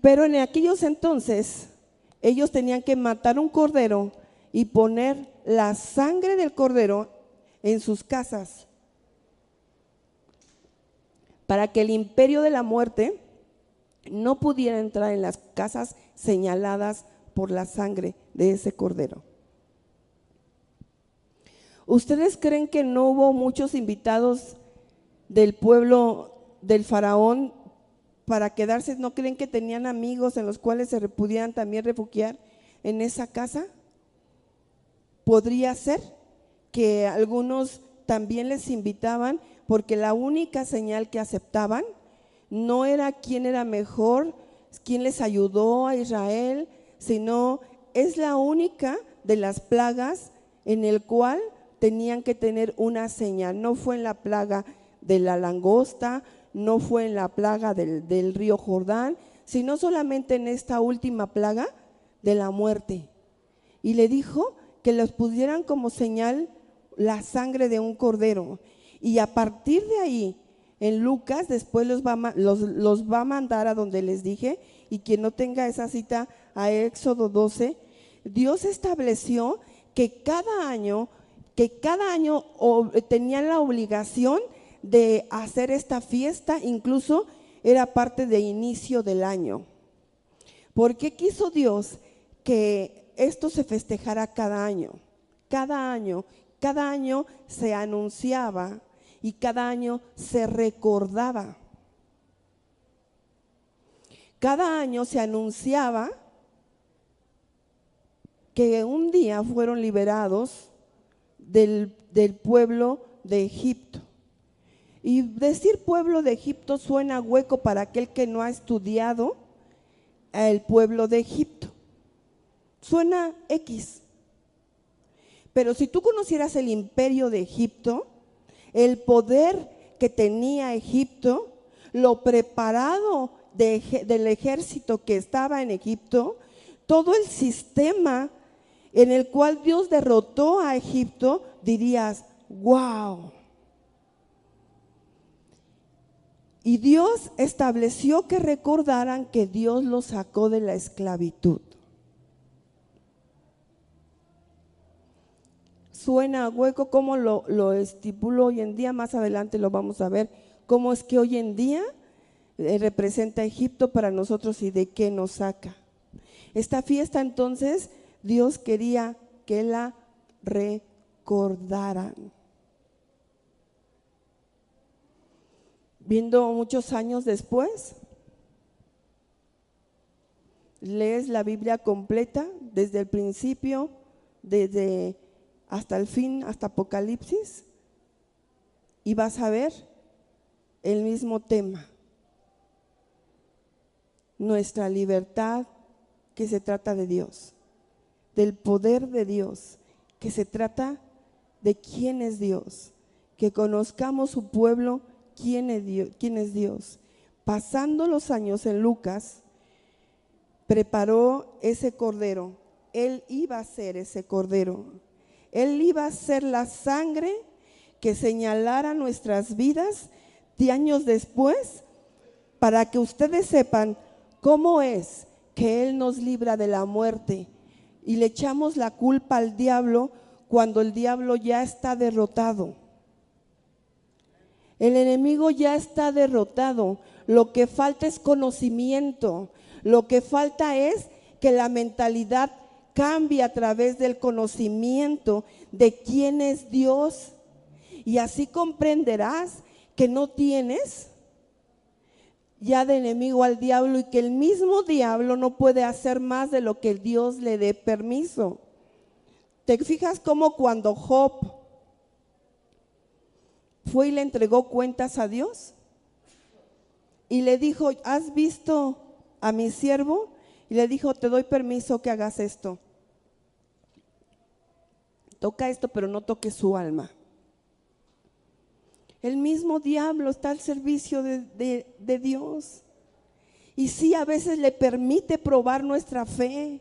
Pero en aquellos entonces ellos tenían que matar un cordero y poner la sangre del cordero en sus casas para que el imperio de la muerte no pudiera entrar en las casas señaladas por la sangre de ese cordero. ¿Ustedes creen que no hubo muchos invitados del pueblo del faraón para quedarse? ¿No creen que tenían amigos en los cuales se pudieran también refugiar en esa casa? Podría ser que algunos también les invitaban, porque la única señal que aceptaban no era quién era mejor, quién les ayudó a Israel, sino es la única de las plagas en el cual tenían que tener una señal. No fue en la plaga de la langosta, no fue en la plaga del río Jordán, sino solamente en esta última plaga de la muerte. Y le dijo que les pusieran como señal la sangre de un cordero. Y a partir de ahí, en Lucas, después los va a mandar a donde les dije, y quien no tenga esa cita, a Éxodo 12, Dios estableció que cada año tenían la obligación de hacer esta fiesta, incluso era parte de inicio del año. ¿Por qué quiso Dios que esto se festejara cada año? Cada año se anunciaba y cada año se recordaba. Cada año se anunciaba que un día fueron liberados del pueblo de Egipto. Y decir pueblo de Egipto suena hueco para aquel que no ha estudiado el pueblo de Egipto. Suena X. Pero si tú conocieras el imperio de Egipto, el poder que tenía Egipto, lo preparado del ejército que estaba en Egipto, todo el sistema en el cual Dios derrotó a Egipto, dirías, wow. Y Dios estableció que recordaran que Dios los sacó de la esclavitud. Suena hueco, como lo estipulo hoy en día, más adelante lo vamos a ver, cómo es que hoy en día representa a Egipto para nosotros y de qué nos saca. Esta fiesta entonces Dios quería que la recordaran. Viendo muchos años después, lees la Biblia completa desde el principio, desde hasta el fin, hasta Apocalipsis, y vas a ver el mismo tema. Nuestra libertad, que se trata de Dios, del poder de Dios, que se trata de quién es Dios, que conozcamos su pueblo, quién es Dios. Pasando los años en Lucas, preparó ese cordero. Él iba a ser ese cordero. Él iba a ser la sangre que señalara nuestras vidas de años después, para que ustedes sepan cómo es que Él nos libra de la muerte. Y le echamos la culpa al diablo cuando el diablo ya está derrotado. El enemigo ya está derrotado. Lo que falta es conocimiento. Lo que falta es que la mentalidad cambie a través del conocimiento de quién es Dios. Y así comprenderás que no tienes ya de enemigo al diablo, y que el mismo diablo no puede hacer más de lo que Dios le dé permiso. ¿Te fijas cómo cuando Job fue y le entregó cuentas a Dios y le dijo, ¿has visto a mi siervo? Y le dijo, te doy permiso que hagas esto. Toca esto, pero no toques su alma. El mismo diablo está al servicio de Dios. Y sí, a veces le permite probar nuestra fe.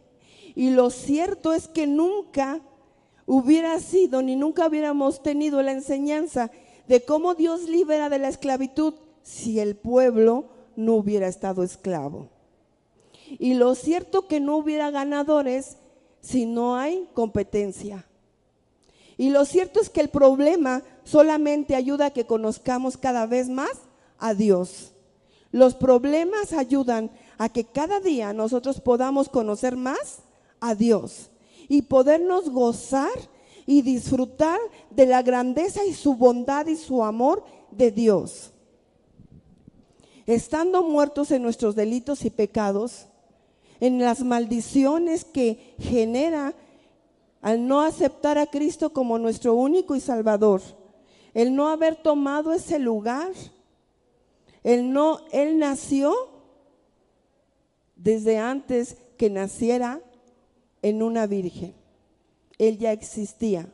Y lo cierto es que nunca hubiera sido, ni nunca hubiéramos tenido la enseñanza de cómo Dios libera de la esclavitud si el pueblo no hubiera estado esclavo. Y lo cierto que no hubiera ganadores si no hay competencia. Y lo cierto es que el problema solamente ayuda a que conozcamos cada vez más a Dios. Los problemas ayudan a que cada día nosotros podamos conocer más a Dios y podernos gozar y disfrutar de la grandeza y su bondad y su amor de Dios. Estando muertos en nuestros delitos y pecados, en las maldiciones que genera al no aceptar a Cristo como nuestro único y Salvador, el no haber tomado ese lugar, él nació desde antes que naciera en una virgen. Él ya existía.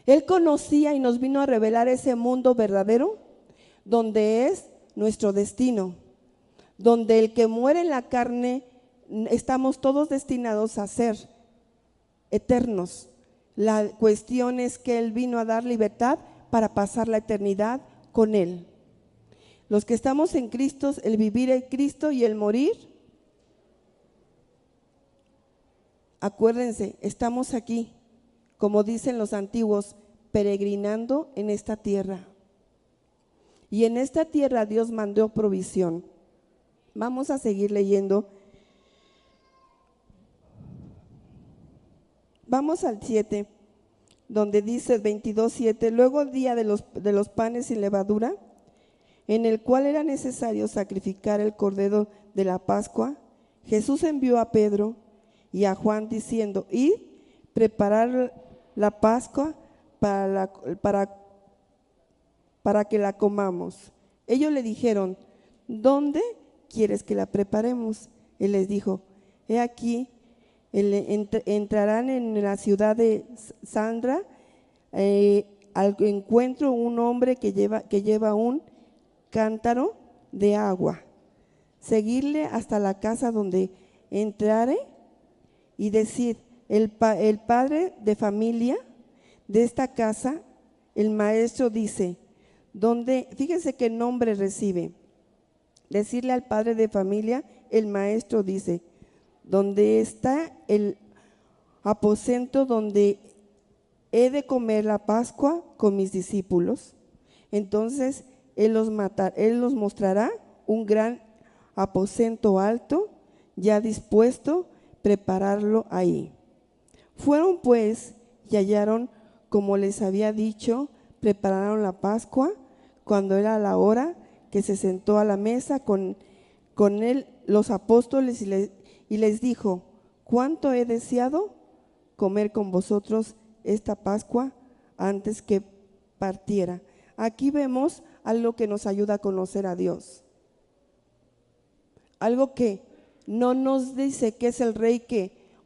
Él conocía y nos vino a revelar ese mundo verdadero donde es nuestro destino, donde el que muere en la carne estamos todos destinados a ser eternos. La cuestión es que Él vino a dar libertad para pasar la eternidad con Él. Los que estamos en Cristo, el vivir en Cristo y el morir, acuérdense, estamos aquí, como dicen los antiguos, peregrinando en esta tierra. Y en esta tierra Dios mandó provisión. Vamos a seguir leyendo. Vamos al 7, donde dice 22:7, luego el día de los panes sin levadura, en el cual era necesario sacrificar el cordero de la Pascua, Jesús envió a Pedro y a Juan diciendo, id, preparar la Pascua para que la comamos. Ellos le dijeron, ¿dónde quieres que la preparemos? Él les dijo, he aquí, entrarán en la ciudad de Sandra, al encuentro un hombre que lleva un cántaro de agua. Seguirle hasta la casa donde entrare y decir, el padre de familia de esta casa, el maestro dice, fíjense qué nombre recibe. Decirle al padre de familia, el maestro dice, donde está el aposento donde he de comer la Pascua con mis discípulos. Entonces él los mostrará un gran aposento alto, ya dispuesto, prepararlo ahí. Fueron pues y hallaron como les había dicho, prepararon la Pascua. Cuando era la hora que se sentó a la mesa con él los apóstoles y les dijo, cuánto he deseado comer con vosotros esta Pascua antes que partiera. Aquí vemos algo que nos ayuda a conocer a Dios. Algo que no nos dice que es el rey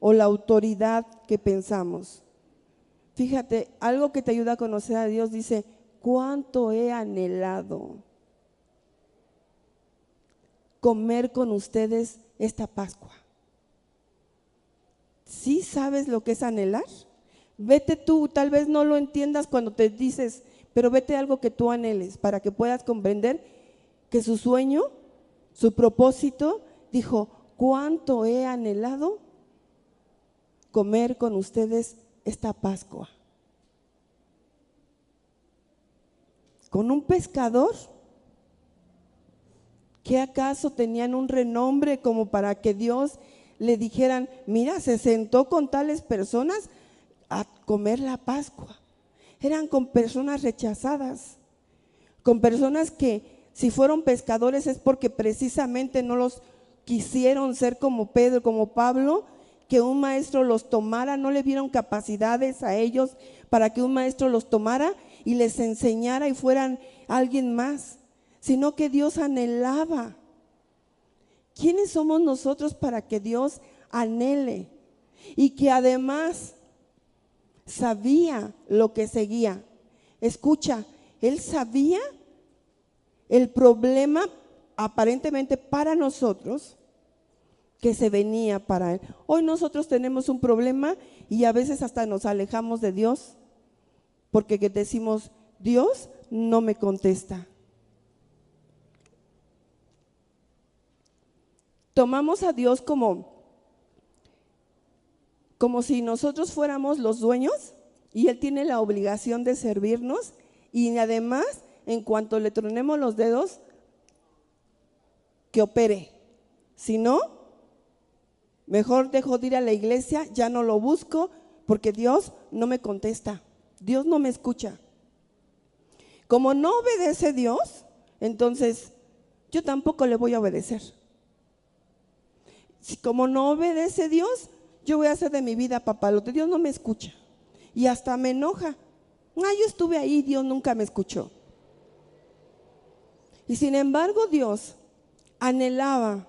o la autoridad que pensamos. Fíjate, algo que te ayuda a conocer a Dios dice, cuánto he anhelado comer con ustedes esta Pascua. ¿Sí sabes lo que es anhelar? Vete tú, tal vez no lo entiendas cuando te dices, pero vete a algo que tú anheles para que puedas comprender que su sueño, su propósito, dijo, cuánto he anhelado comer con ustedes esta Pascua. ¿Con un pescador? ¿Qué acaso tenían un renombre como para que Dios le dijeran, mira, se sentó con tales personas a comer la Pascua? Eran con personas rechazadas, con personas que si fueron pescadores es porque precisamente no los quisieron ser como Pedro, como Pablo, que un maestro los tomara, no le vieron capacidades a ellos para que un maestro los tomara y les enseñara y fueran alguien más, sino que Dios anhelaba. ¿Quiénes somos nosotros para que Dios anhele? Y que además sabía lo que seguía. Escucha, él sabía el problema aparentemente para nosotros que se venía para él. Hoy nosotros tenemos un problema y a veces hasta nos alejamos de Dios porque decimos, Dios no me contesta. tomamos a Dios como si nosotros fuéramos los dueños y Él tiene la obligación de servirnos, y además, en cuanto le tronemos los dedos, que opere. Si no, mejor dejo de ir a la iglesia, ya no lo busco, porque Dios no me contesta, Dios no me escucha. Como no obedece Dios, entonces yo tampoco le voy a obedecer. Si como no obedece Dios, yo voy a hacer de mi vida papalote. Dios no me escucha y hasta me enoja. Yo estuve ahí, Dios nunca me escuchó. Y sin embargo Dios anhelaba,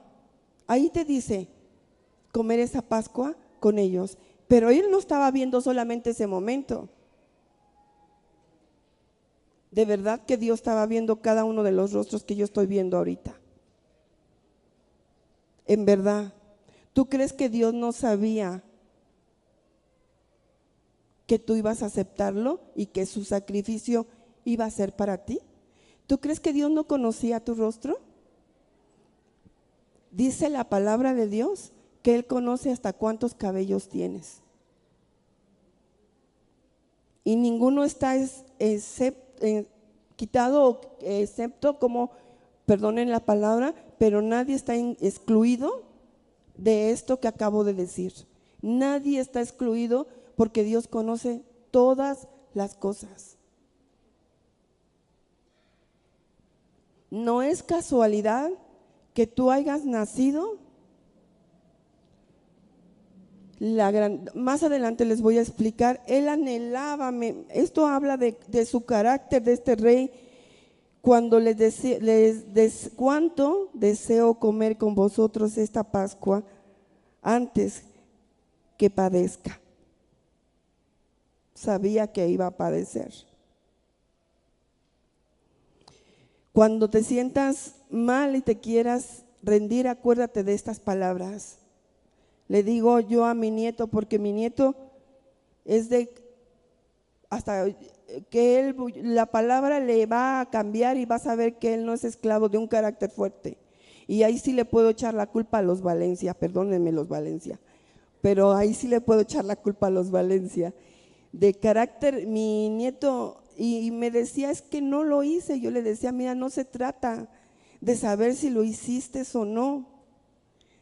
ahí te dice, comer esa Pascua con ellos, pero Él no estaba viendo solamente ese momento. De verdad que Dios estaba viendo cada uno de los rostros que yo estoy viendo ahorita. En verdad, ¿tú crees que Dios no sabía que tú ibas a aceptarlo y que su sacrificio iba a ser para ti? ¿Tú crees que Dios no conocía tu rostro? Dice la palabra de Dios que Él conoce hasta cuántos cabellos tienes. Y ninguno está quitado, excepto como, perdonen la palabra, pero nadie está excluido de esto que acabo de decir. Nadie está excluido porque Dios conoce todas las cosas. No es casualidad que tú hayas nacido. Más adelante les voy a explicar. Él anhelaba, esto habla de su carácter, de este rey, cuando les decía, cuánto deseo comer con vosotros esta Pascua antes que padezca. Sabía que iba a padecer. Cuando te sientas mal y te quieras rendir, acuérdate de estas palabras. Le digo yo a mi nieto, porque mi nieto es hasta que él, la palabra le va a cambiar y va a saber que él no es esclavo de un carácter fuerte. Y ahí sí le puedo echar la culpa a los Valencia, perdónenme los Valencia, pero ahí sí le puedo echar la culpa a los Valencia. De carácter, mi nieto, y me decía, es que no lo hice. Yo le decía, mira, no se trata de saber si lo hiciste o no.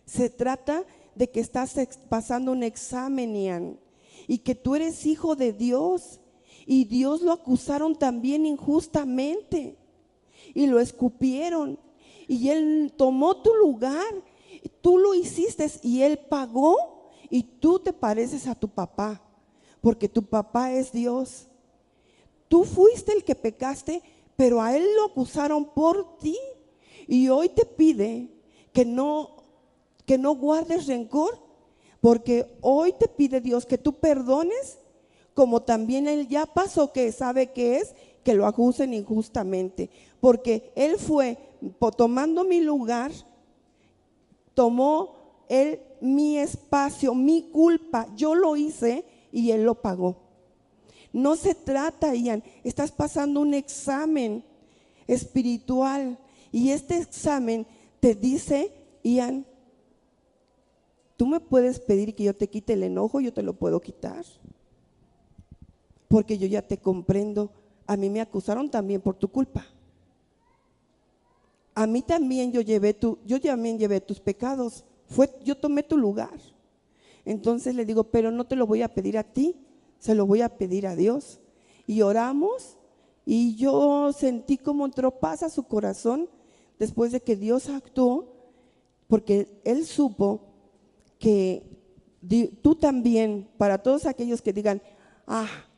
Se trata de que estás pasando un examen, Ian, y que tú eres hijo de Dios, y Dios lo acusaron también injustamente, y lo escupieron, y Él tomó tu lugar, tú lo hiciste, y Él pagó, y tú te pareces a tu papá, porque tu papá es Dios. Tú fuiste el que pecaste, pero a Él lo acusaron por ti, y hoy te pide que no guardes rencor, porque hoy te pide Dios que tú perdones, como también Él ya pasó, que sabe que es que lo acusen injustamente, porque Él fue tomando mi lugar, tomó Él mi espacio, mi culpa, yo lo hice y Él lo pagó. No se trata, Ian, estás pasando un examen espiritual, y este examen te dice, Ian, tú me puedes pedir que yo te quite el enojo, yo te lo puedo quitar, porque yo ya te comprendo. A mí me acusaron también por tu culpa. A mí también yo también llevé tus pecados. Yo tomé tu lugar. Entonces le digo, pero no te lo voy a pedir a ti, se lo voy a pedir a Dios. Y oramos, y yo sentí como entró paz a su corazón después de que Dios actuó, porque Él supo que tú también, para todos aquellos que digan,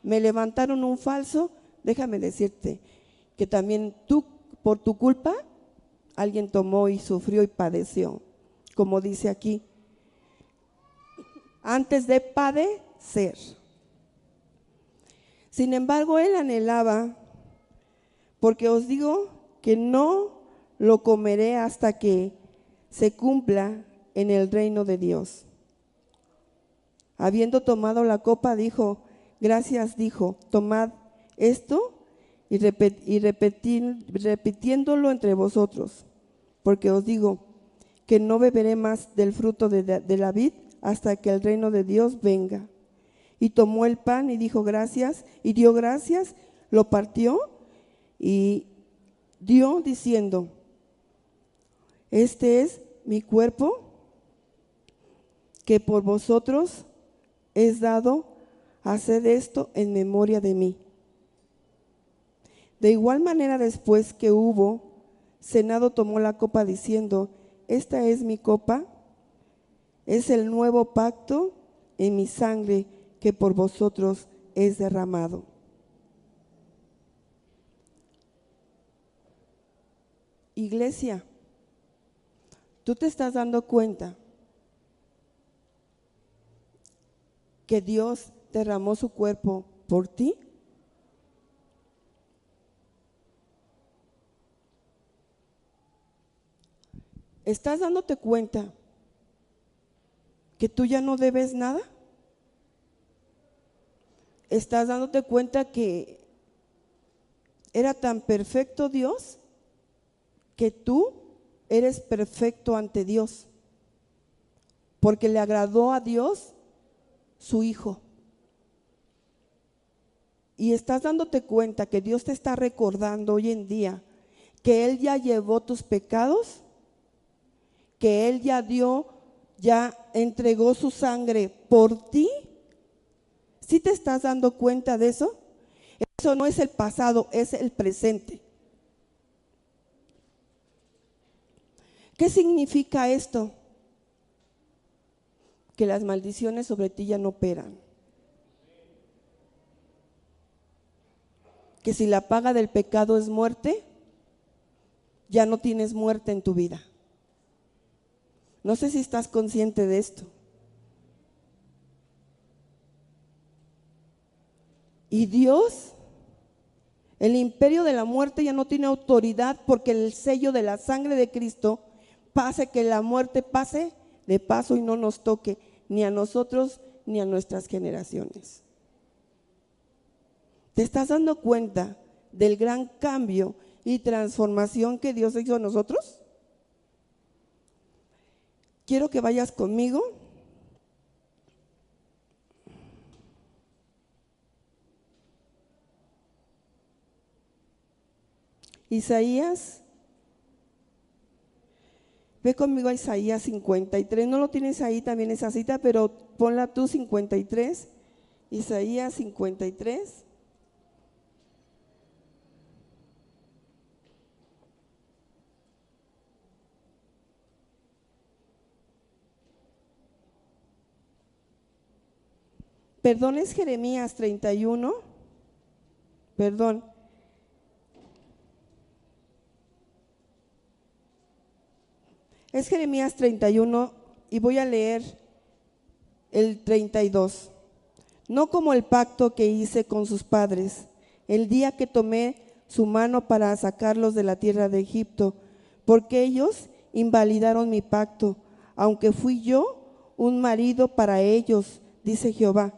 me levantaron un falso, déjame decirte que también tú, por tu culpa, alguien tomó y sufrió y padeció, como dice aquí, antes de padecer. Sin embargo, Él anhelaba, porque os digo que no lo comeré hasta que se cumpla en el reino de Dios. Habiendo tomado la copa, dijo, gracias, dijo, tomad esto y repitiéndolo entre vosotros, porque os digo que no beberé más del fruto de la vid hasta que el reino de Dios venga. Y tomó el pan y dijo gracias, y dio gracias, lo partió y dio diciendo: este es mi cuerpo que por vosotros es dado, haced esto en memoria de mí. De igual manera, después que hubo cenado, tomó la copa diciendo: esta es mi copa, es el nuevo pacto en mi sangre que por vosotros es derramado. Iglesia, ¿tú te estás dando cuenta que Dios derramó su cuerpo por ti? ¿Estás dándote cuenta que tú ya no debes nada? ¿Estás dándote cuenta que era tan perfecto Dios que tú eres perfecto ante Dios? Porque le agradó a Dios su Hijo. Y estás dándote cuenta que Dios te está recordando hoy en día que Él ya llevó tus pecados, que Él ya entregó su sangre por ti. ¿Sí te estás dando cuenta de eso? Eso no es el pasado, es el presente. ¿Qué significa esto? Que las maldiciones sobre ti ya no operan. Que si la paga del pecado es muerte, ya no tienes muerte en tu vida. No sé si estás consciente de esto. Y Dios, el imperio de la muerte ya no tiene autoridad, porque el sello de la sangre de Cristo hace que la muerte pase de paso y no nos toque ni a nosotros ni a nuestras generaciones. ¿Te estás dando cuenta del gran cambio y transformación que Dios hizo en nosotros? Quiero que vayas conmigo Isaías. Ve conmigo a Isaías 53. No lo tienes ahí también esa cita, pero ponla tú, 53. Isaías 53. Perdón, es Jeremías 31. Perdón. Es Jeremías 31 y voy a leer el 32. No como el pacto que hice con sus padres, el día que tomé su mano para sacarlos de la tierra de Egipto, porque ellos invalidaron mi pacto, aunque fui yo un marido para ellos, dice Jehová.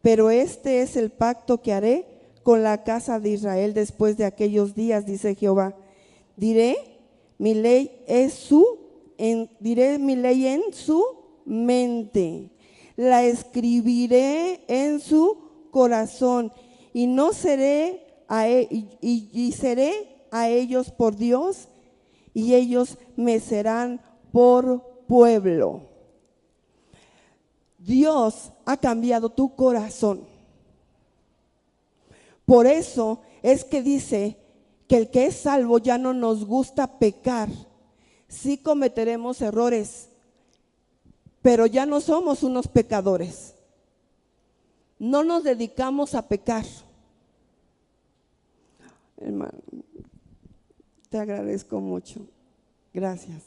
Pero este es el pacto que haré con la casa de Israel después de aquellos días, dice Jehová. Diré mi ley en su mente, la escribiré en su corazón, y no seré y seré a ellos por Dios, y ellos me serán por pueblo. Dios ha cambiado tu corazón. Por eso es que dice que el que es salvo ya no nos gusta pecar. Sí cometeremos errores, pero ya no somos unos pecadores. No nos dedicamos a pecar. Hermano, te agradezco mucho. Gracias.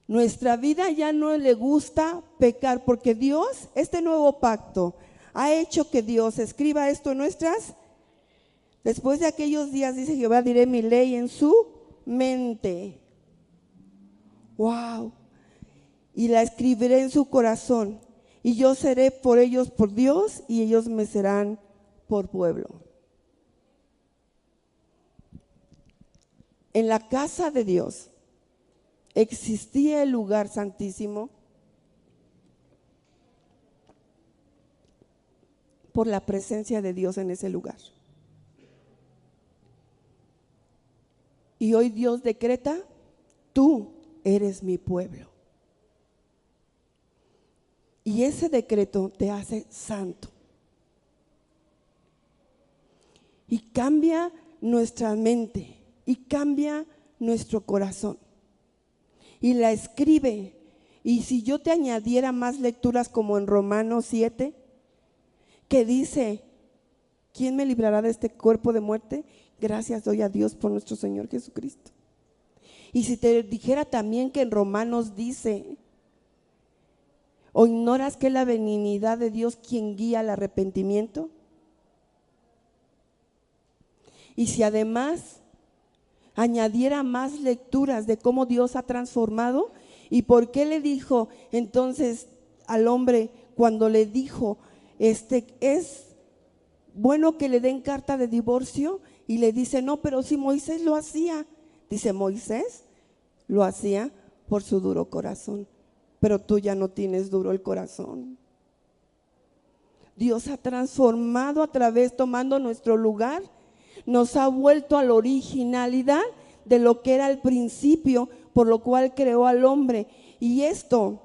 Nuestra vida ya no le gusta pecar, porque Dios, este nuevo pacto, ha hecho que Dios escriba esto en nuestras. Después de aquellos días, dice Jehová, diré mi ley en su mente. Wow. Y la escribiré en su corazón, y yo seré por ellos por Dios, y ellos me serán por pueblo. En la casa de Dios existía el lugar santísimo por la presencia de Dios en ese lugar. Y hoy Dios decreta: tú eres mi pueblo. Y ese decreto te hace santo. Y cambia nuestra mente y cambia nuestro corazón. Y la escribe. Y si yo te añadiera más lecturas como en Romanos 7, que dice: ¿quién me librará de este cuerpo de muerte? Gracias doy a Dios por nuestro Señor Jesucristo. Y si te dijera también que en Romanos dice: ¿o ignoras que es la benignidad de Dios quien guía al arrepentimiento? Y si además añadiera más lecturas de cómo Dios ha transformado y por qué le dijo entonces al hombre cuando le dijo: es bueno que le den carta de divorcio, y le dice: no, pero si Moisés lo hacía. Dice: Moisés lo hacía por su duro corazón, pero tú ya no tienes duro el corazón. Dios ha transformado a través, tomando nuestro lugar, nos ha vuelto a la originalidad de lo que era al principio, por lo cual creó al hombre. Y esto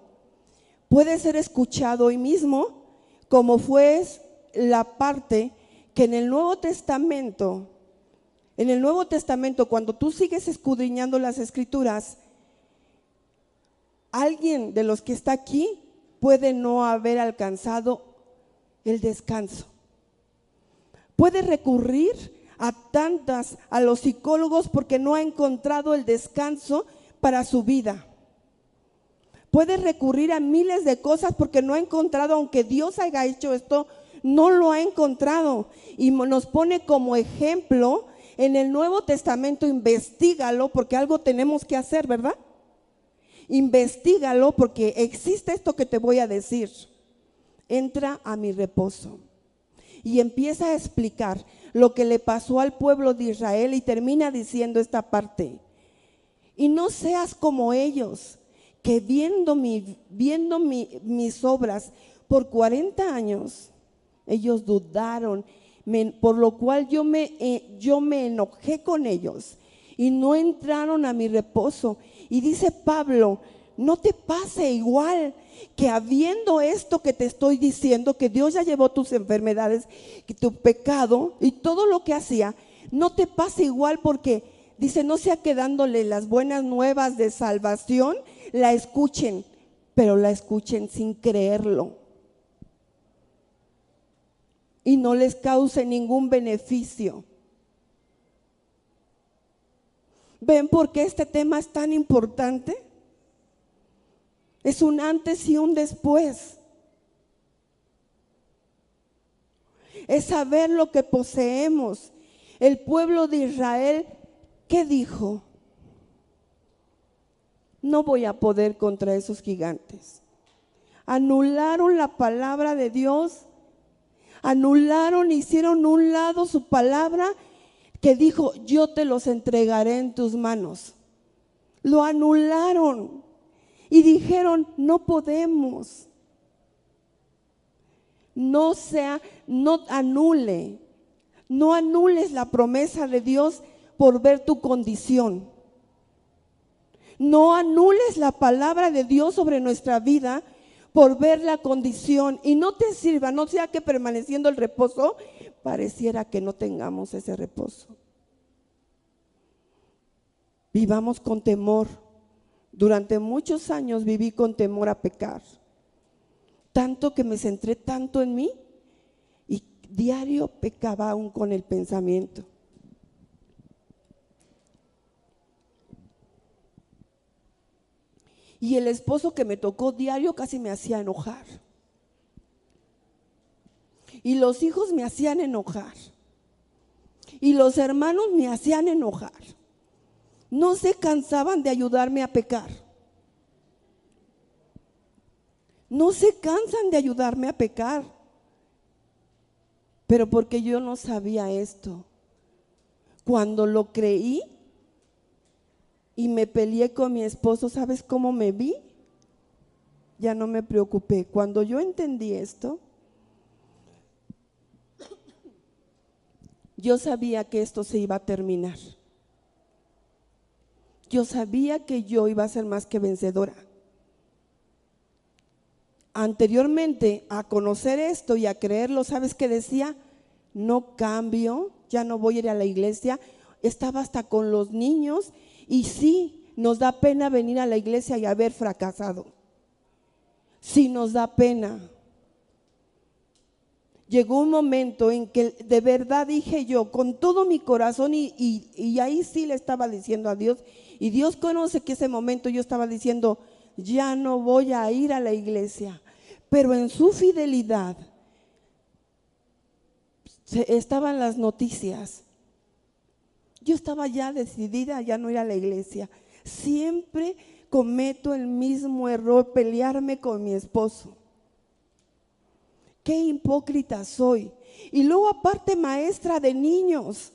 puede ser escuchado hoy mismo, como fue la parte que en el Nuevo Testamento, cuando tú sigues escudriñando las Escrituras, alguien de los que está aquí puede no haber alcanzado el descanso. Puede recurrir a los psicólogos porque no ha encontrado el descanso para su vida. Puede recurrir a miles de cosas porque no ha encontrado, aunque Dios haya hecho esto, no lo ha encontrado. Y nos pone como ejemplo en el Nuevo Testamento: investígalo, porque algo tenemos que hacer, ¿verdad? Investígalo porque existe esto que te voy a decir. Entra a mi reposo. Y empieza a explicar lo que le pasó al pueblo de Israel y termina diciendo esta parte: y no seas como ellos, que viendo mis obras por 40 años, ellos dudaron, por lo cual yo me enojé con ellos y no entraron a mi reposo. Y dice Pablo: no te pase igual, que habiendo esto que te estoy diciendo, que Dios ya llevó tus enfermedades, que tu pecado y todo lo que hacía, no te pase igual, porque dice: no sea que dándole las buenas nuevas de salvación la escuchen, pero la escuchen sin creerlo y no les cause ningún beneficio. ¿Ven por qué este tema es tan importante? Es un antes y un después. Es saber lo que poseemos. El pueblo de Israel, ¿qué dijo? No voy a poder contra esos gigantes. Anularon la palabra de Dios, hicieron un lado su palabra que dijo: yo te los entregaré en tus manos. Lo anularon y dijeron: no podemos. No anules la promesa de Dios por ver tu condición. No anules la palabra de Dios sobre nuestra vida por ver la condición, y no te sirva, no sea que permaneciendo el reposo pareciera que no tengamos ese reposo. Vivamos con temor. Durante muchos años viví con temor a pecar, tanto que me centré tanto en mí y diario pecaba aún con el pensamiento. Y el esposo que me tocó diario casi me hacía enojar. Y los hijos me hacían enojar. Y los hermanos me hacían enojar. No se cansaban de ayudarme a pecar. No se cansan de ayudarme a pecar. Pero porque yo no sabía esto. Cuando lo creí, y me peleé con mi esposo, ¿sabes cómo me vi? Ya no me preocupé. Cuando yo entendí esto, yo sabía que esto se iba a terminar. Yo sabía que yo iba a ser más que vencedora. Anteriormente a conocer esto y a creerlo, ¿sabes qué decía? No cambio, ya no voy a ir a la iglesia. Estaba hasta con los niños y sí, nos da pena venir a la iglesia y haber fracasado. Sí nos da pena. Llegó un momento en que de verdad dije yo con todo mi corazón y ahí sí le estaba diciendo a Dios, y Dios conoce que ese momento yo estaba diciendo, ya no voy a ir a la iglesia, pero en su fidelidad estaban las noticias. Yo estaba ya decidida a ya no ir a la iglesia. Siempre cometo el mismo error, pelearme con mi esposo. Qué hipócrita soy. Y luego aparte maestra de niños.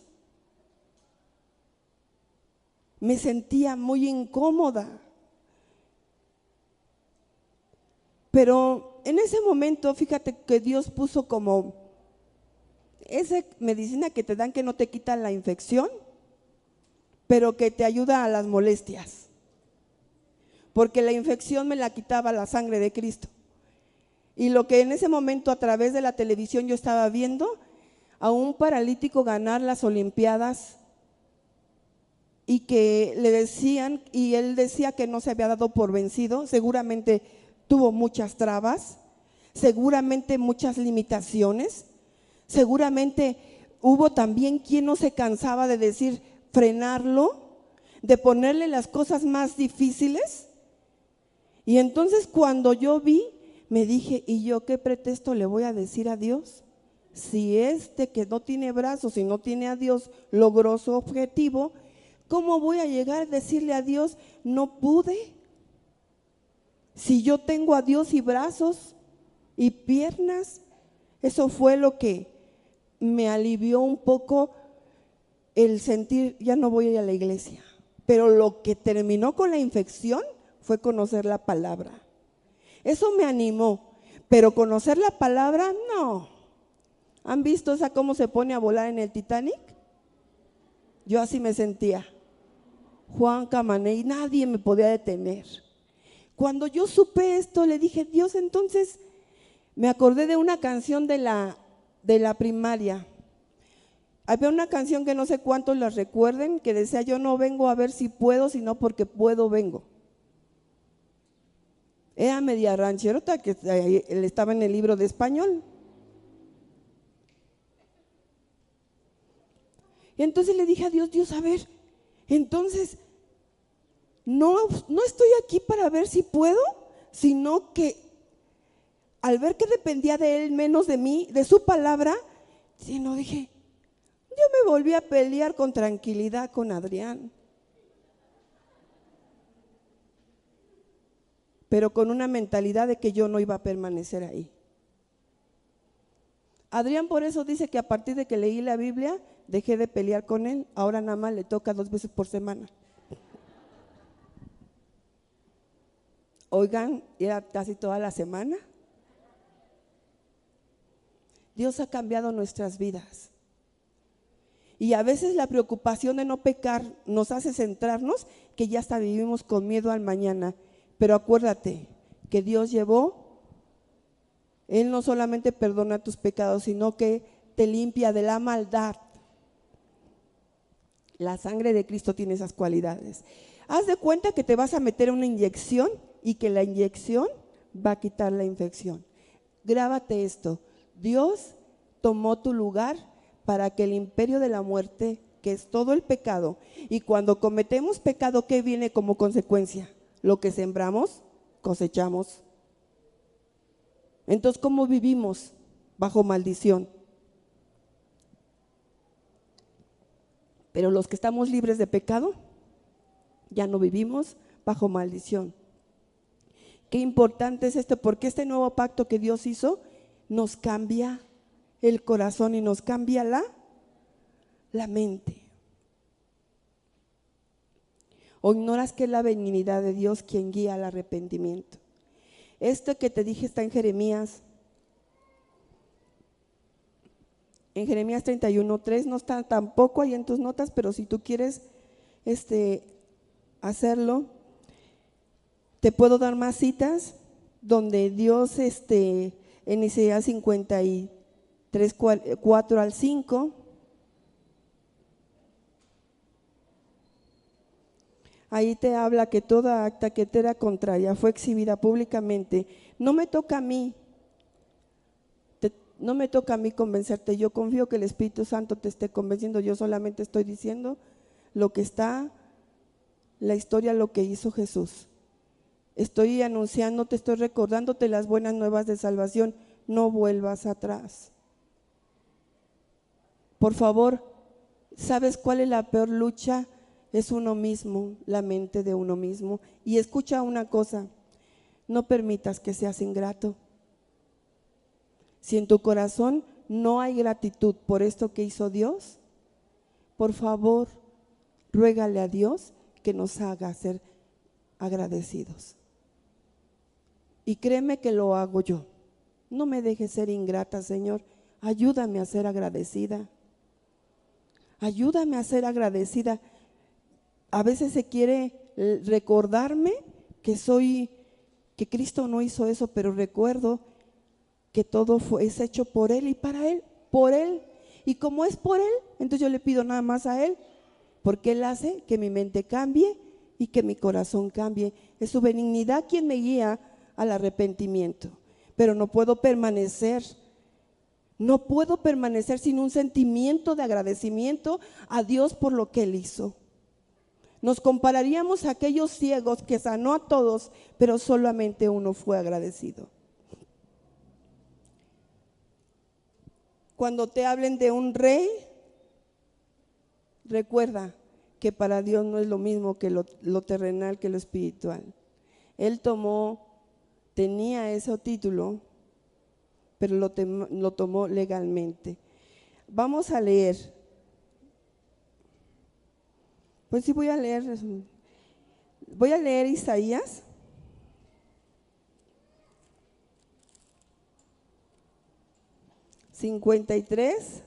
Me sentía muy incómoda. Pero en ese momento, fíjate que Dios puso como esa medicina que te dan que no te quita la infección, pero que te ayuda a las molestias. Porque la infección me la quitaba la sangre de Cristo. Y lo que en ese momento a través de la televisión yo estaba viendo, a un paralítico ganar las Olimpiadas y que le decían, y él decía que no se había dado por vencido, seguramente tuvo muchas trabas, seguramente muchas limitaciones, seguramente hubo también quien no se cansaba de decir, frenarlo, de ponerle las cosas más difíciles. Y entonces cuando yo vi, me dije, ¿y yo qué pretexto le voy a decir a Dios? Si este que no tiene brazos y no tiene a Dios logró su objetivo, ¿cómo voy a llegar a decirle a Dios, no pude? Si yo tengo a Dios y brazos y piernas. Eso fue lo que me alivió un poco el sentir, ya no voy a ir a la iglesia. Pero lo que terminó con la infección fue conocer la palabra. Eso me animó, pero conocer la palabra, no. ¿Han visto esa cómo se pone a volar en el Titanic? Yo así me sentía. Juan Camané, y nadie me podía detener. Cuando yo supe esto, le dije, Dios, entonces me acordé de una canción de la primaria. Había una canción que no sé cuántos la recuerden, que decía, yo no vengo a ver si puedo, sino porque puedo vengo. Era media rancherota, que él estaba en el libro de español. Y entonces le dije a Dios, Dios, a ver, entonces no estoy aquí para ver si puedo, sino que al ver que dependía de él menos de mí, de su palabra, sino dije, yo me volví a pelear con tranquilidad con Adrián, pero con una mentalidad de que yo no iba a permanecer ahí. Adrián por eso dice que a partir de que leí la Biblia, dejé de pelear con él, ahora nada más le toca 2 veces por semana. Oigan, era casi toda la semana. Dios ha cambiado nuestras vidas. Y a veces la preocupación de no pecar nos hace centrarnos que ya hasta vivimos con miedo al mañana. Pero acuérdate que Dios llevó, Él no solamente perdona tus pecados, sino que te limpia de la maldad. La sangre de Cristo tiene esas cualidades. Haz de cuenta que te vas a meter una inyección y que la inyección va a quitar la infección. Grábate esto, Dios tomó tu lugar para que el imperio de la muerte, que es todo el pecado, y cuando cometemos pecado, ¿qué viene como consecuencia? Lo que sembramos, cosechamos. Entonces, ¿cómo vivimos? Bajo maldición. Pero los que estamos libres de pecado, ya no vivimos bajo maldición. Qué importante es esto, porque este nuevo pacto que Dios hizo nos cambia el corazón y nos cambia la mente. ¿O ignoras que es la benignidad de Dios quien guía al arrepentimiento? Esto que te dije está en Jeremías 31:3, no está tampoco ahí en tus notas, pero si tú quieres hacerlo, te puedo dar más citas donde Dios en Isaías 53, 4 al 5, ahí te habla que toda acta que te era contraria fue exhibida públicamente. No me toca a mí, no me toca a mí convencerte, yo confío que el Espíritu Santo te esté convenciendo, yo solamente estoy diciendo lo que está, la historia, lo que hizo Jesús. Estoy anunciándote, estoy recordándote las buenas nuevas de salvación, no vuelvas atrás. Por favor, ¿sabes cuál es la peor lucha? Es uno mismo, la mente de uno mismo. Y escucha una cosa, no permitas que seas ingrato. Si en tu corazón no hay gratitud por esto que hizo Dios, por favor, ruégale a Dios que nos haga ser agradecidos. Y créeme que lo hago yo. No me dejes ser ingrata, Señor. Ayúdame a ser agradecida. Ayúdame a ser agradecida. A veces se quiere recordarme que Cristo no hizo eso, pero recuerdo que todo es hecho por Él y para Él, por Él. Y como es por Él, entonces yo le pido nada más a Él, porque Él hace que mi mente cambie y que mi corazón cambie. Es su benignidad quien me guía al arrepentimiento. Pero no puedo permanecer sin un sentimiento de agradecimiento a Dios por lo que Él hizo. Nos compararíamos a aquellos ciegos que sanó a todos, pero solamente uno fue agradecido. Cuando te hablen de un rey, recuerda que para Dios no es lo mismo que lo terrenal que lo espiritual. Él tenía ese título, pero lo tomó legalmente. Vamos a leer. Pues sí, voy a leer Isaías 53.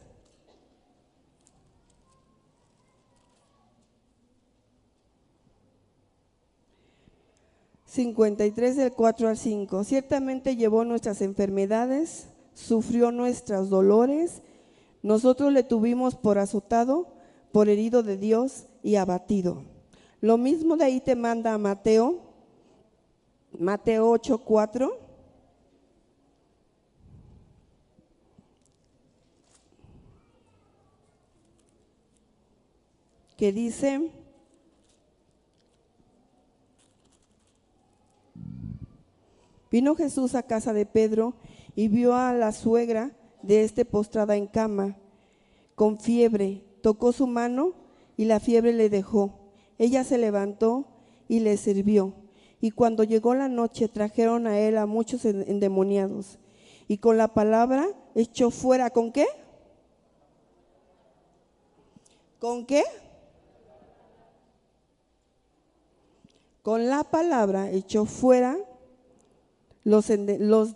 Del 4 al 5. Ciertamente llevó nuestras enfermedades, sufrió nuestros dolores, nosotros le tuvimos por azotado, por herido de Dios y abatido. Lo mismo de ahí te manda a Mateo 8:4. Que dice: vino Jesús a casa de Pedro y vio a la suegra de postrada en cama, con fiebre. Tocó su mano y la fiebre le dejó. Ella se levantó y le sirvió. Y cuando llegó la noche, trajeron a él a muchos endemoniados. Y con la palabra echó fuera, ¿con qué? ¿Con qué? Con la palabra echó fuera los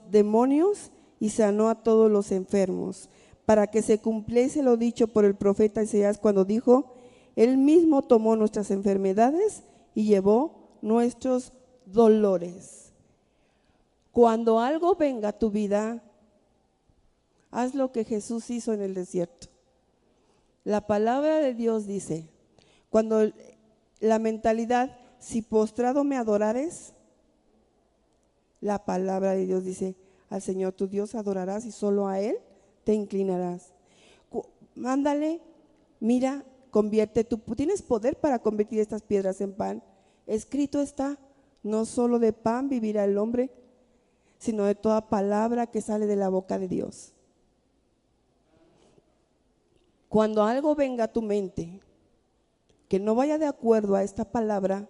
demonios y sanó a todos los enfermos, para que se cumpliese lo dicho por el profeta Isaías cuando dijo: Él mismo tomó nuestras enfermedades y llevó nuestros dolores. Cuando algo venga a tu vida, haz lo que Jesús hizo en el desierto. La palabra de Dios dice, cuando la mentalidad, si postrado me adorares, la palabra de Dios dice: al Señor tu Dios adorarás y solo a Él te inclinarás. Mándale, mira, convierte, tú tienes poder para convertir estas piedras en pan. Escrito está, no solo de pan vivirá el hombre, sino de toda palabra que sale de la boca de Dios. Cuando algo venga a tu mente que no vaya de acuerdo a esta palabra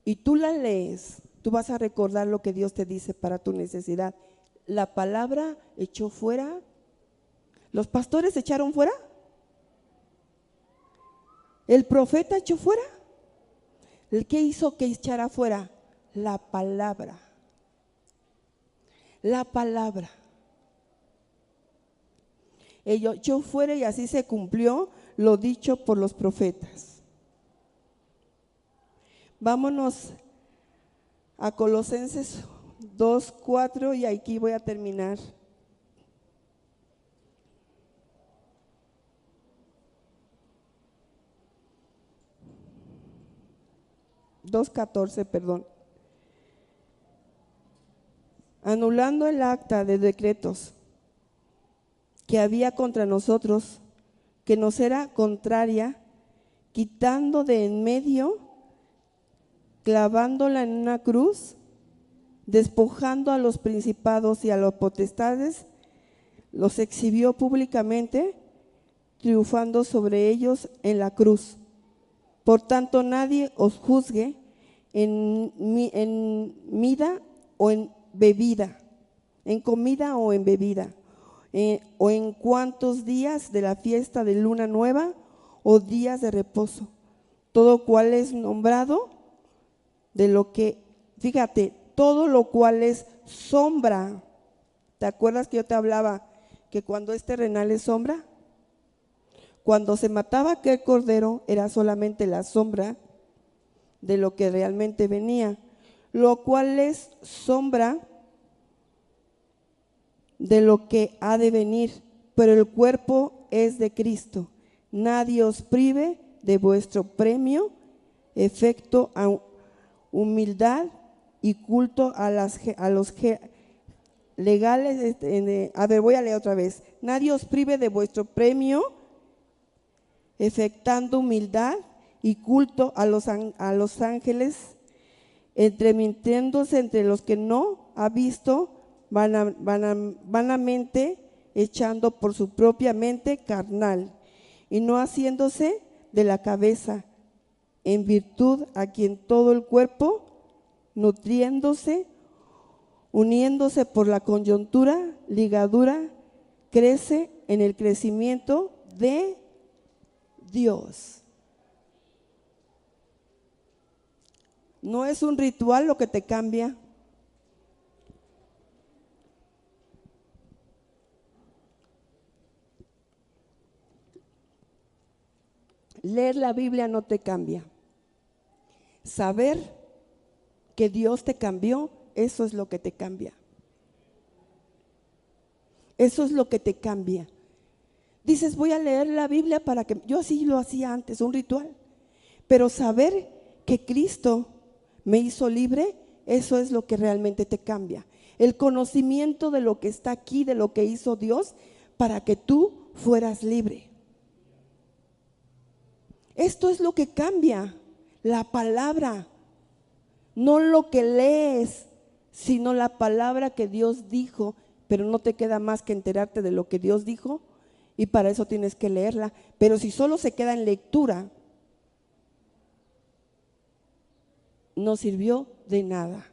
y tú la lees, tú vas a recordar lo que Dios te dice para tu necesidad. La palabra echó fuera. ¿Los pastores echaron fuera? ¿El profeta echó fuera? ¿Qué hizo que echara fuera? La palabra. La palabra. Echó fuera y así se cumplió lo dicho por los profetas. Vámonos a Colosenses 2:4 y aquí voy a terminar. 2:14, perdón. Anulando el acta de decretos que había contra nosotros, que nos era contraria, quitando de en medio, clavándola en una cruz, despojando a los principados y a los potestades, los exhibió públicamente, triunfando sobre ellos en la cruz. Por tanto, nadie os juzgue en mida o en bebida, en comida o en bebida, o en cuantos días de la fiesta de luna nueva o días de reposo, todo cual es nombrado de lo que, fíjate, todo lo cual es sombra. ¿Te acuerdas que yo te hablaba que cuando es terrenal es sombra? Cuando se mataba aquel cordero era solamente la sombra de lo que realmente venía, lo cual es sombra de lo que ha de venir, pero el cuerpo es de Cristo. Nadie os prive de vuestro premio, efecto a humildad y culto a los legales. A ver, voy a leer otra vez. Nadie os prive de vuestro premio, efectando humildad y culto a los ángeles, entremintiéndose entre los que no ha visto, vanamente echando por su propia mente carnal, y no haciéndose de la cabeza, en virtud a quien todo el cuerpo, nutriéndose, uniéndose por la coyuntura, ligadura, crece en el crecimiento de Dios. No es un ritual lo que te cambia. Leer la Biblia no te cambia. Saber que Dios te cambió, eso es lo que te cambia. Eso es lo que te cambia. Dices, voy a leer la Biblia para que… Yo así lo hacía antes, un ritual. Pero saber que Cristo me hizo libre, eso es lo que realmente te cambia. El conocimiento de lo que está aquí, de lo que hizo Dios para que tú fueras libre. Esto es lo que cambia, la palabra. No lo que lees, sino la palabra que Dios dijo, pero no te queda más que enterarte de lo que Dios dijo y para eso tienes que leerla. Pero si solo se queda en lectura, no sirvió de nada.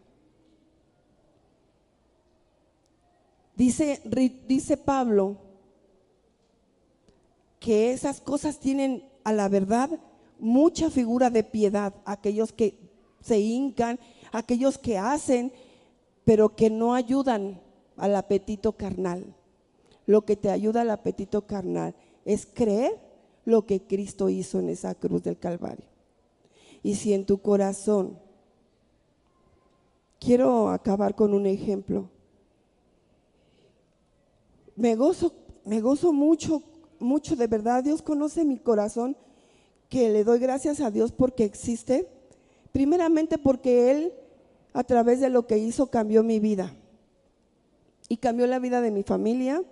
Dice Pablo que esas cosas tienen a la verdad mucha figura de piedad, aquellos que se hincan, aquellos que hacen, pero que no ayudan al apetito carnal. Lo que te ayuda al apetito carnal es creer lo que Cristo hizo en esa cruz del Calvario. Y si en tu corazón, quiero acabar con un ejemplo, me gozo mucho, mucho, de verdad. Dios conoce mi corazón, que le doy gracias a Dios porque existe, primeramente porque Él, a través de lo que hizo, cambió mi vida y cambió la vida de mi familia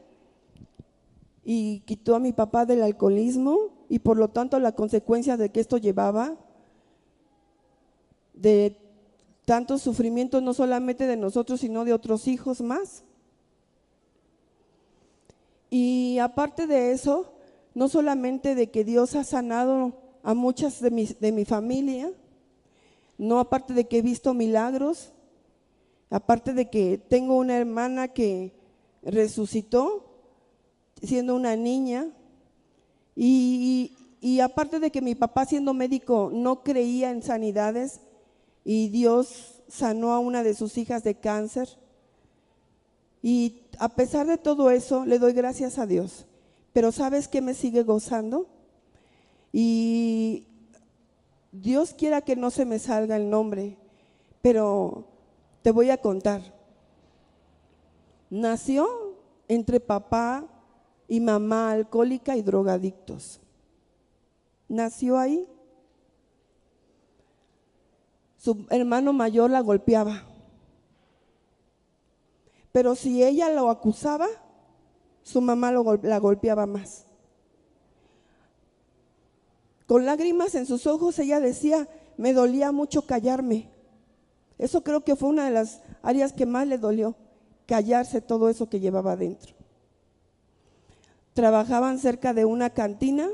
y quitó a mi papá del alcoholismo, y por lo tanto la consecuencia de que esto llevaba de tanto sufrimiento, no solamente de nosotros sino de otros hijos más. Y aparte de eso, no solamente de que Dios ha sanado a muchas de mi familia, no, aparte de que he visto milagros, aparte de que tengo una hermana que resucitó siendo una niña, y Y aparte de que mi papá, siendo médico, no creía en sanidades, y Dios sanó a una de sus hijas de cáncer, y a pesar de todo eso le doy gracias a Dios. Pero ¿sabes qué me sigue gozando? Y Dios quiera que no se me salga el nombre, pero te voy a contar. Nació entre papá y mamá alcohólica y drogadictos. Nació ahí. Su hermano mayor la golpeaba, pero si ella lo acusaba, su mamá la golpeaba más. Con lágrimas en sus ojos ella decía: me dolía mucho callarme. Eso creo que fue una de las áreas que más le dolió, callarse todo eso que llevaba adentro. Trabajaban cerca de una cantina.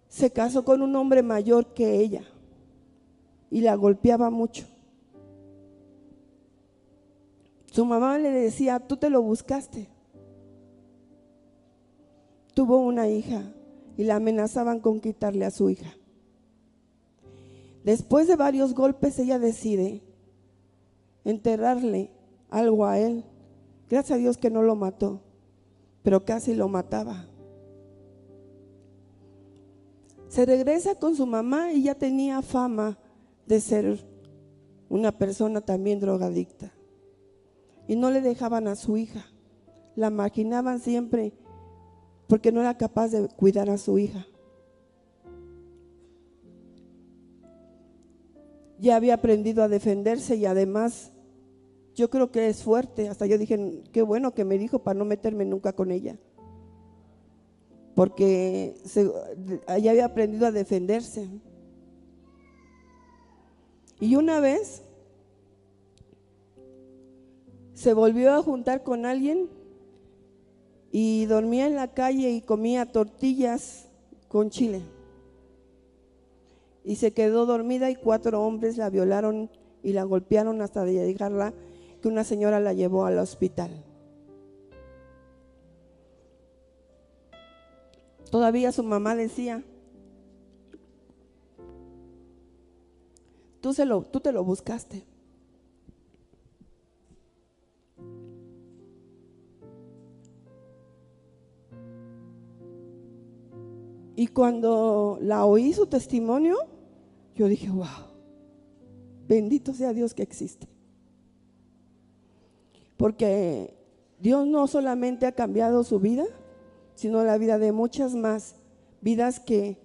Se casó con un hombre mayor que ella y la golpeaba mucho. Su mamá le decía: tú te lo buscaste. Tuvo una hija y la amenazaban con quitarle a su hija. Después de varios golpes, ella decide enterrarle algo a él. Gracias a Dios que no lo mató, pero casi lo mataba. Se regresa con su mamá y ya tenía fama de ser una persona también drogadicta. Y no le dejaban a su hija. La marginaban siempre porque no era capaz de cuidar a su hija. Ya había aprendido a defenderse y además yo creo que es fuerte. Hasta yo dije: qué bueno que me dijo para no meterme nunca con ella, porque ya había aprendido a defenderse. Y una vez se volvió a juntar con alguien y dormía en la calle y comía tortillas con chile. Y se quedó dormida y 4 hombres la violaron y la golpearon hasta de llegarla, que una señora la llevó al hospital. Todavía su mamá decía: tú te lo buscaste. Y cuando la oí su testimonio, yo dije: wow, bendito sea Dios que existe. Porque Dios no solamente ha cambiado su vida, sino la vida de muchas más vidas que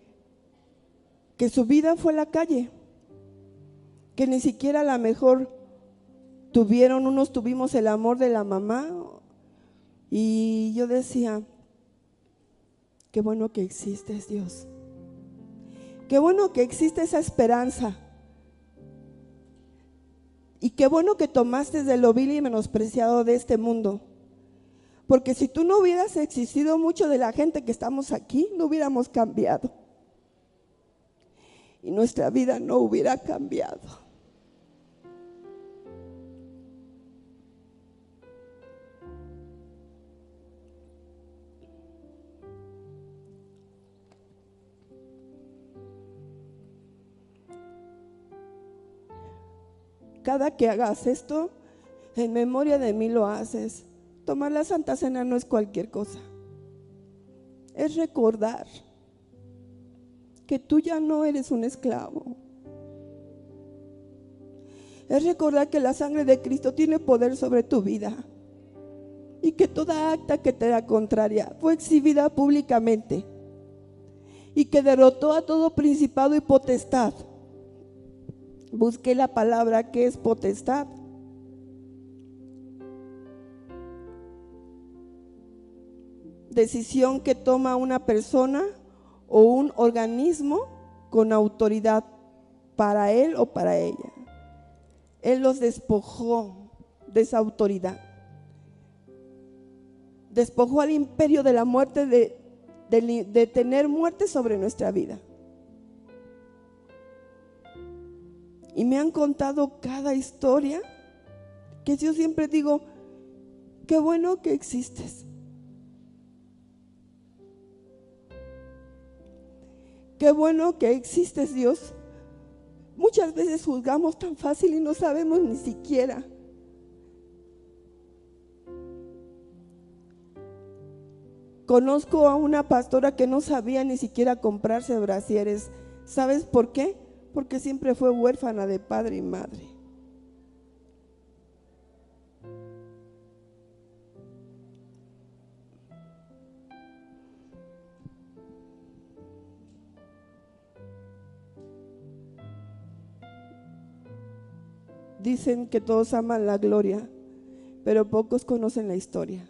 su vida fue la calle, que ni siquiera a lo mejor tuvimos el amor de la mamá. Y yo decía: qué bueno que existes, Dios. Qué bueno que existe esa esperanza. Y qué bueno que tomaste de lo vil y menospreciado de este mundo. Porque si tú no hubieras existido, mucho de la gente que estamos aquí no hubiéramos cambiado. Y nuestra vida no hubiera cambiado. Cada que hagas esto, en memoria de mí lo haces. Tomar la Santa Cena no es cualquier cosa. Es recordar que tú ya no eres un esclavo. Es recordar que la sangre de Cristo tiene poder sobre tu vida y que toda acta que te era contraria fue exhibida públicamente y que derrotó a todo principado y potestad. Busqué la palabra que es potestad. Decisión que toma una persona o un organismo con autoridad para él o para ella. Él los despojó de esa autoridad. Despojó al imperio de la muerte de tener muerte sobre nuestra vida. Y me han contado cada historia que yo siempre digo: qué bueno que existes. Qué bueno que existes, Dios. Muchas veces juzgamos tan fácil y no sabemos ni siquiera. Conozco a una pastora que no sabía ni siquiera comprarse brasieres. ¿Sabes por qué? Porque siempre fue huérfana de padre y madre. Dicen que todos aman la gloria, pero pocos conocen la historia.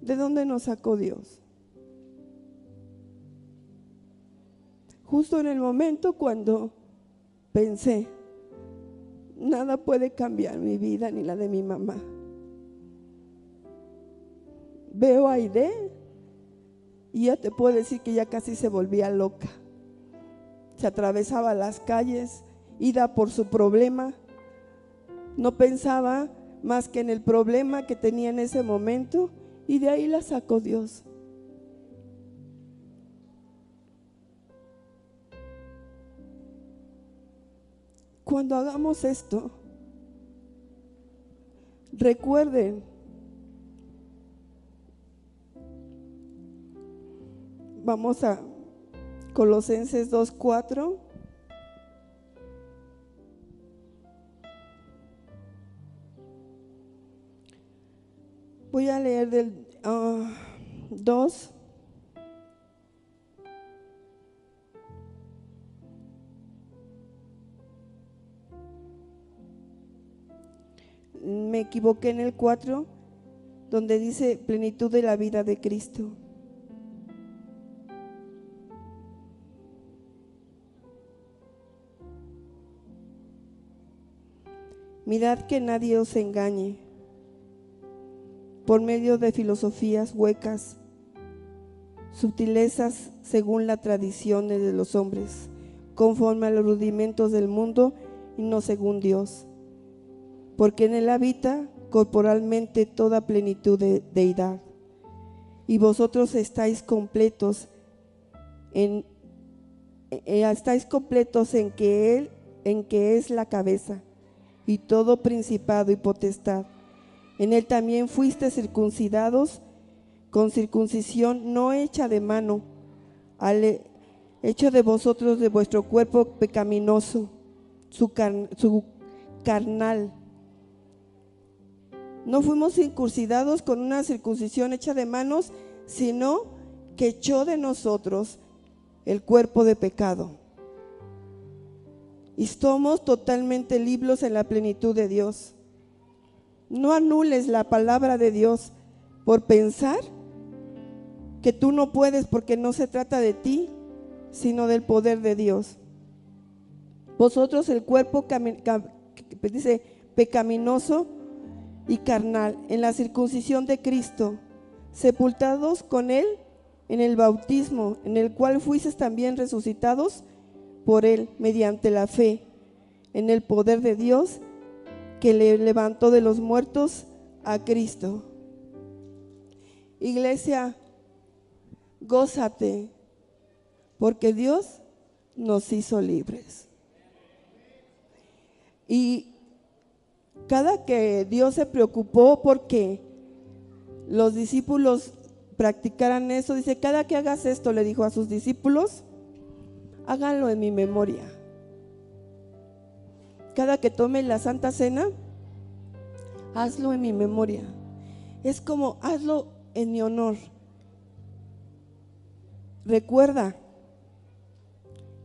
¿De dónde nos sacó Dios? Justo en el momento cuando pensé, nada puede cambiar mi vida ni la de mi mamá. Veo a Aide y ya te puedo decir que ya casi se volvía loca. Se atravesaba las calles, ida por su problema. No pensaba más que en el problema que tenía en ese momento, y de ahí la sacó Dios. Cuando hagamos esto, recuerden, vamos a Colosenses 2:4. Voy a leer del 2. Me equivoqué en el 4, donde dice plenitud de la vida de Cristo. Mirad que nadie os engañe por medio de filosofías huecas, sutilezas según la tradición de los hombres, conforme a los rudimentos del mundo y no según Dios. Porque en él habita corporalmente toda plenitud de deidad, y vosotros estáis completos en que es la cabeza, y todo principado y potestad. En él también fuiste circuncidados con circuncisión no hecha de mano, al hecho de vosotros de vuestro cuerpo pecaminoso, su carnal. No fuimos circuncidados con una circuncisión hecha de manos, sino que echó de nosotros el cuerpo de pecado. Y somos totalmente libres en la plenitud de Dios. No anules la palabra de Dios por pensar que tú no puedes, porque no se trata de ti, sino del poder de Dios. Vosotros el cuerpo dice pecaminoso y carnal, en la circuncisión de Cristo, sepultados con él en el bautismo, en el cual fuisteis también resucitados por él mediante la fe en el poder de Dios, que le levantó de los muertos a Cristo. Iglesia, gózate, porque Dios nos hizo libres. Y cada que Dios se preocupó porque los discípulos practicaran eso, dice, cada que hagas esto, le dijo a sus discípulos, háganlo en mi memoria. Cada que tomes la Santa Cena, hazlo en mi memoria. Es como, hazlo en mi honor. Recuerda,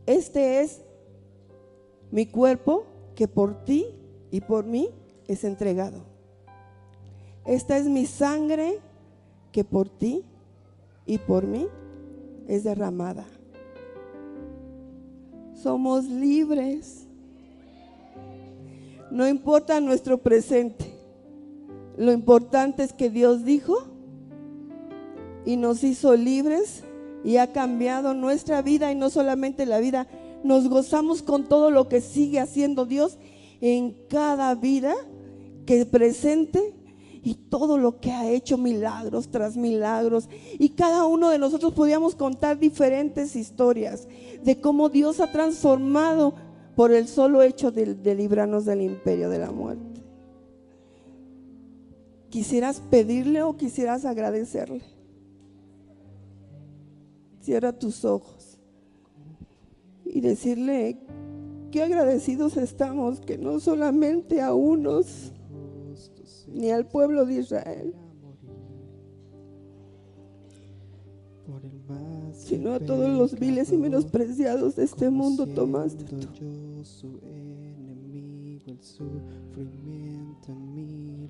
este es mi cuerpo que por ti y por mí es entregado. Esta es mi sangre que por ti y por mí es derramada. Somos libres. No importa nuestro presente, lo importante es que Dios dijo y nos hizo libres y ha cambiado nuestra vida, y no solamente la vida, nos gozamos con todo lo que sigue haciendo Dios en cada vida que presente y todo lo que ha hecho, milagros tras milagros. Y cada uno de nosotros podíamos contar diferentes historias de cómo Dios ha transformado por el solo hecho de librarnos del imperio de la muerte. ¿Quisieras pedirle o quisieras agradecerle? Cierra tus ojos y decirle qué agradecidos estamos, que no solamente a unos ni al pueblo de Israel, sino a todos los viles y menospreciados de este mundo tomaste tú.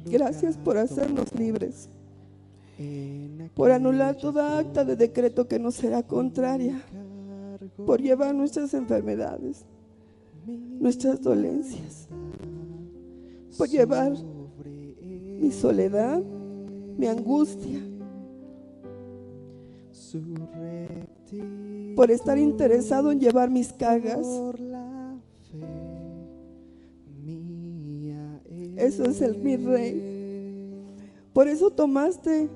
Gracias por hacernos libres, por anular toda acta de decreto que nos será contraria, por llevar nuestras enfermedades, nuestras dolencias, por llevar mi soledad, mi angustia, por estar interesado en llevar mis cargas. Eso es mi rey. Por eso tomaste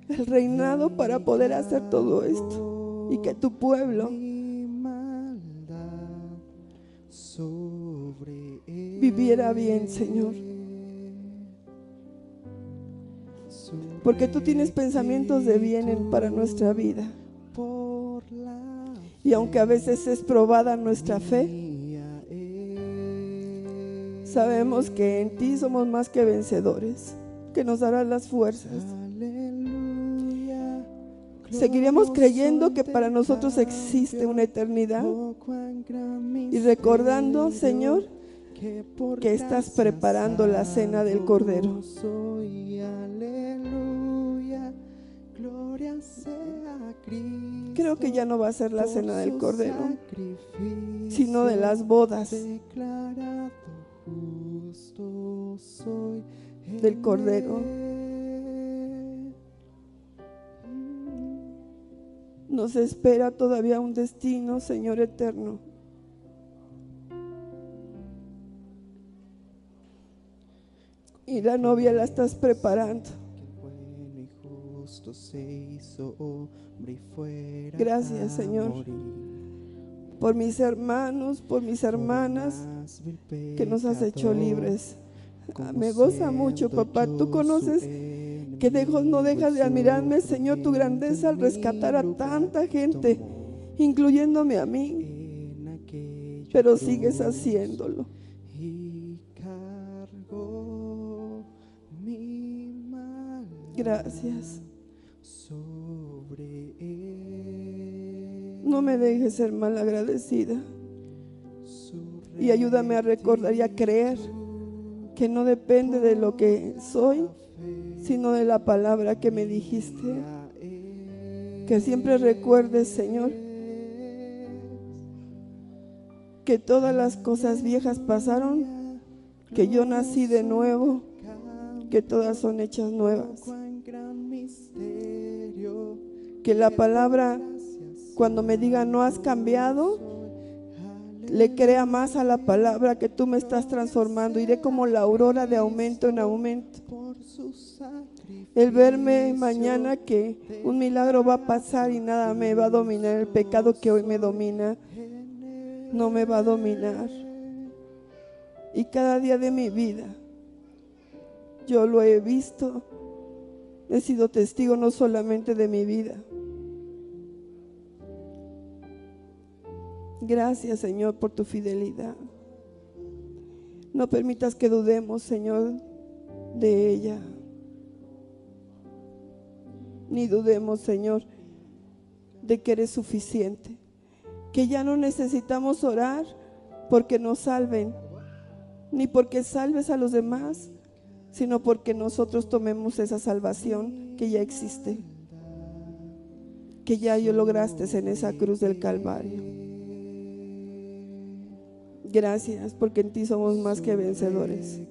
el reinado, para poder hacer todo esto y que tu pueblo viviera bien, Señor. Porque tú tienes pensamientos de bien para nuestra vida. Y aunque a veces es probada nuestra fe, sabemos que en ti somos más que vencedores, que nos darás las fuerzas. Seguiremos creyendo que para nosotros existe una eternidad y recordando, Señor, que estás preparando la cena del Cordero. Creo que ya no va a ser la cena del Cordero, sino de las bodas del Cordero. Nos espera todavía un destino, Señor eterno. Y la novia la estás preparando. Gracias, Señor, por mis hermanos, por mis hermanas que nos has hecho libres. Me goza mucho, papá. Tú conoces que no dejas de admirarme, Señor, tu grandeza al rescatar a tanta gente, incluyéndome a mí, pero sigues haciéndolo. Gracias. No me dejes ser mal agradecida y ayúdame a recordar y a creer que no depende de lo que soy, sino de la palabra que me dijiste. Que siempre recuerdes, Señor, que todas las cosas viejas pasaron, que yo nací de nuevo, que todas son hechas nuevas. Que la palabra, cuando me diga no has cambiado, le crea más a la palabra, que tú me estás transformando. Iré como la aurora, de aumento en aumento. El verme mañana que un milagro va a pasar y nada me va a dominar. El pecado que hoy me domina no me va a dominar. Y cada día de mi vida yo lo he visto. He sido testigo no solamente de mi vida. Gracias, Señor, por tu fidelidad. No permitas que dudemos, Señor, de ella. Ni dudemos, Señor, de que eres suficiente. Que ya no necesitamos orar porque nos salven, ni porque salves a los demás, sino porque nosotros tomemos esa salvación que ya existe, que ya lograste en esa cruz del Calvario. Gracias, porque en ti somos más que vencedores.